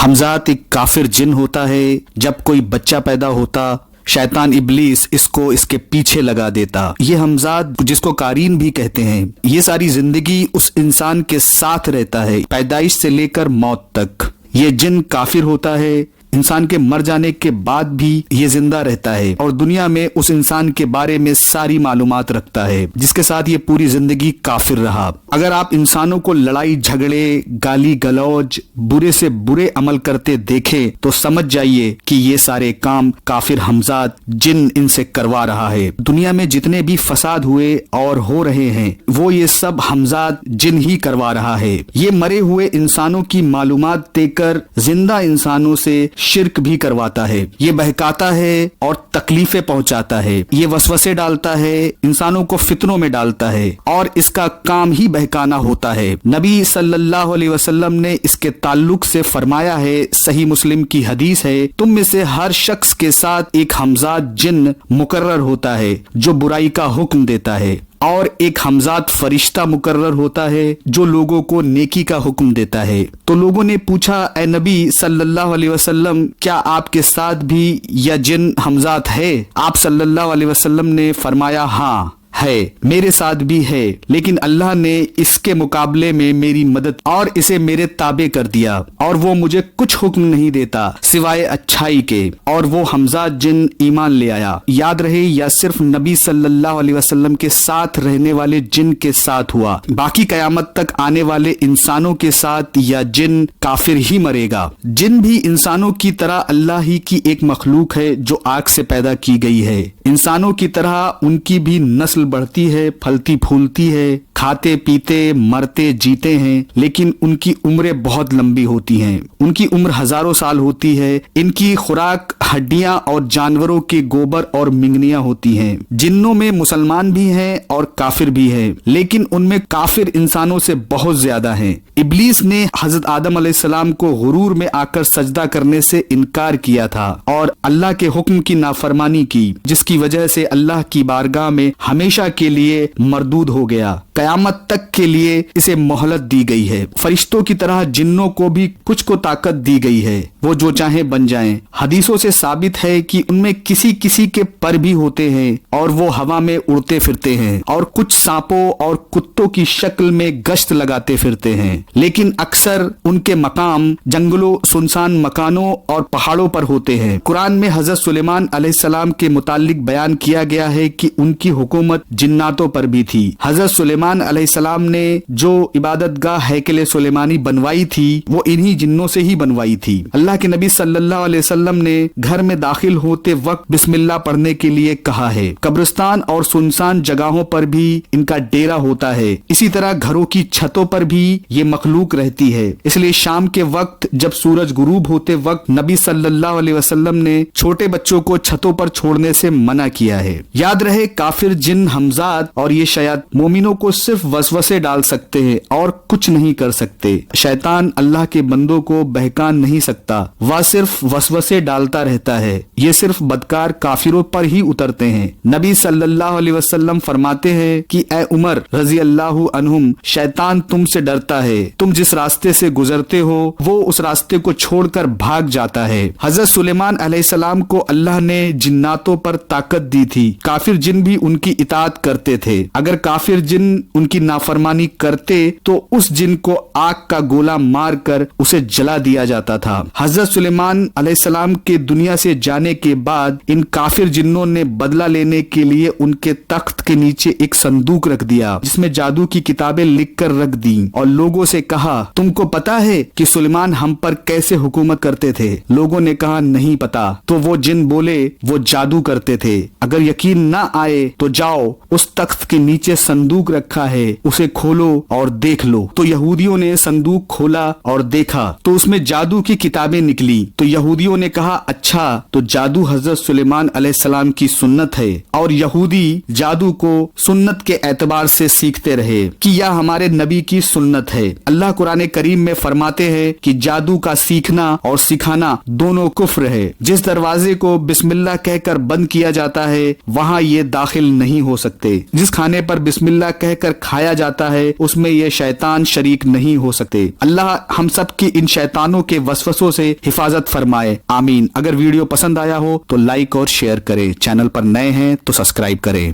حمزات ایک کافر جن ہوتا ہے. جب کوئی بچہ پیدا ہوتا شیطان ابلیس اس کو اس کے پیچھے لگا دیتا. یہ حمزات جس کو قارین بھی کہتے ہیں یہ ساری زندگی اس انسان کے ساتھ رہتا ہے پیدائش سے لے کر موت تک. یہ جن کافر ہوتا ہے، انسان کے مر جانے کے بعد بھی یہ زندہ رہتا ہے اور دنیا میں اس انسان کے بارے میں ساری معلومات رکھتا ہے جس کے ساتھ یہ پوری زندگی کافر رہا. اگر آپ انسانوں کو لڑائی جھگڑے گالی گلوج برے سے برے عمل کرتے دیکھیں تو سمجھ جائیے کہ یہ سارے کام کافر حمزات جن ان سے کروا رہا ہے. دنیا میں جتنے بھی فساد ہوئے اور ہو رہے ہیں وہ یہ سب حمزات جن ہی کروا رہا ہے. یہ مرے ہوئے انسانوں کی معلومات دے کر زندہ انسانوں سے شرک بھی کرواتا ہے. یہ بہکاتا ہے اور تکلیفیں پہنچاتا ہے. یہ وسوسے ڈالتا ہے، انسانوں کو فتنوں میں ڈالتا ہے اور اس کا کام ہی بہکانا ہوتا ہے. نبی صلی اللہ علیہ وسلم نے اس کے تعلق سے فرمایا ہے، صحیح مسلم کی حدیث ہے، تم میں سے ہر شخص کے ساتھ ایک حمزات جن مقرر ہوتا ہے جو برائی کا حکم دیتا ہے اور ایک حمزات فرشتہ مقرر ہوتا ہے جو لوگوں کو نیکی کا حکم دیتا ہے. تو لوگوں نے پوچھا، اے نبی صلی اللہ علیہ وسلم کیا آپ کے ساتھ بھی یہ جن حمزات ہے؟ آپ صلی اللہ علیہ وسلم نے فرمایا ہاں ہے، میرے ساتھ بھی ہے، لیکن اللہ نے اس کے مقابلے میں میری مدد اور اسے میرے تابع کر دیا اور وہ مجھے کچھ حکم نہیں دیتا سوائے اچھائی کے، اور وہ حمزات جن ایمان لے آیا. یاد رہے یا صرف نبی صلی اللہ علیہ وسلم کے ساتھ رہنے والے جن کے ساتھ ہوا، باقی قیامت تک آنے والے انسانوں کے ساتھ یا جن کافر ہی مرے گا. جن بھی انسانوں کی طرح اللہ ہی کی ایک مخلوق ہے جو آگ سے پیدا کی گئی ہے. انسانوں کی طرح ان کی بھی نسل بڑھتی ہے، پھلتی پھولتی ہے، کھاتے پیتے مرتے جیتے ہیں، لیکن ان کی عمریں بہت لمبی ہوتی ہیں. ان کی عمر ہزاروں سال ہوتی ہے. ان کی خوراک ہڈیاں اور جانوروں کے گوبر اور منگنیاں ہوتی ہیں. جنوں میں مسلمان بھی ہیں اور کافر بھی ہیں، لیکن ان میں کافر انسانوں سے بہت زیادہ ہیں. ابلیس نے حضرت آدم علیہ السلام کو غرور میں آ کر سجدہ کرنے سے انکار کیا تھا اور اللہ کے حکم کی نافرمانی کی، جس کی وجہ سے اللہ کی بارگاہ میں ہمیشہ کے لیے مردود ہو گیا. قیامت تک کے لیے اسے مہلت دی گئی ہے. فرشتوں کی طرح جنوں کو بھی کچھ کو طاقت دی گئی ہے، وہ جو چاہیں بن جائیں. حدیثوں سے ثابت ہے کہ ان میں کسی کسی کے پر بھی ہوتے ہیں اور وہ ہوا میں اڑتے پھرتے ہیں، اور کچھ سانپوں اور کتوں کی شکل میں گشت لگاتے پھرتے ہیں، لیکن اکثر ان کے مقام جنگلوں، سنسان مکانوں اور پہاڑوں پر ہوتے ہیں. قرآن میں حضرت سلیمان علیہ السلام کے متعلق بیان کیا گیا ہے کہ ان کی حکومت جناتوں پر بھی تھی. حضرت سلیمان علیہ السلام نے جو عبادت گاہ ہیکل سلیمانی بنوائی تھی وہ انہی جنوں سے ہی بنوائی تھی. اللہ کے نبی صلی اللہ علیہ وسلم نے گھر میں داخل ہوتے وقت بسم اللہ پڑھنے کے لیے کہا ہے. قبرستان اور سنسان جگہوں پر بھی ان کا ڈیرا ہوتا ہے. اسی طرح گھروں کی چھتوں پر بھی یہ مخلوق رہتی ہے. اس لیے شام کے وقت جب سورج غروب ہوتے وقت نبی صلی اللہ علیہ وسلم نے چھوٹے بچوں کو چھتوں پر چھوڑنے سے منع کیا ہے. یاد رہے کافر جن حمزات اور یہ شیاطین مومنوں کو صرف وسوسے ڈال سکتے ہیں اور کچھ نہیں کر سکتے. شیطان اللہ کے بندوں کو بہکا نہیں سکتا، وہ صرف وسوسے ڈالتا رہتا ہے. یہ صرف بدکار کافروں پر ہی اترتے ہیں. نبی صلی اللہ علیہ وسلم فرماتے ہیں کہ اے عمر رضی اللہ عنہم، شیطان تم سے ڈرتا ہے. تم جس راستے سے گزرتے ہو وہ اس راستے کو چھوڑ کر بھاگ جاتا ہے. حضرت سلیمان علیہ السلام کو اللہ نے جناتوں پر طاقت دی تھی. کافر جن بھی ان کی اطاعت کرتے تھے. اگر کافر جن ان کی نافرمانی کرتے تو اس جن کو آگ کا گولا مار کر اسے جلا دیا جاتا تھا. حضرت سلیمان علیہ السلام کے دنیا سے جانے کے بعد ان کافر جنوں نے بدلہ لینے کے لیے ان کے تخت کے نیچے ایک صندوق رکھ دیا جس میں جادو کی کتابیں لکھ کر رکھ دی اور لوگوں سے کہا، تم کو پتا ہے کہ سلیمان ہم پر کیسے حکومت کرتے تھے؟ لوگوں نے کہا نہیں پتا. تو وہ جن بولے وہ جادو کرتے تھے. اگر یقین نہ آئے تو جاؤ، اس تخت کے نیچے صندوق رکھا ہے، اسے کھولو اور دیکھ لو. تو یہودیوں نے صندوق کھولا اور دیکھا تو اس میں جادو کی کتابیں نکلی. تو یہودیوں نے کہا اچھا، تو جادو حضرت سلیمان علیہ السلام کی سنت ہے. اور یہودی جادو کو سنت کے اعتبار سے سیکھتے رہے کہ یہ ہمارے نبی کی سنت ہے. اللہ قرآن کریم میں فرماتے ہیں کہ جادو کا سیکھنا اور سکھانا دونوں کفر ہے. جس دروازے کو بسم اللہ کہہ کر بند کیا جاتا ہے وہاں یہ داخل نہیں ہو سکتے. جس کھانے پر بسم اللہ کہہ کر اگر کھایا جاتا ہے اس میں یہ شیطان شریک نہیں ہو سکتے۔ اللہ ہم سب کی ان شیطانوں کے وسوسوں سے حفاظت فرمائے، آمین۔ اگر ویڈیو پسند آیا ہو تو لائک اور شیئر کریں، چینل پر نئے ہیں تو سبسکرائب کریں۔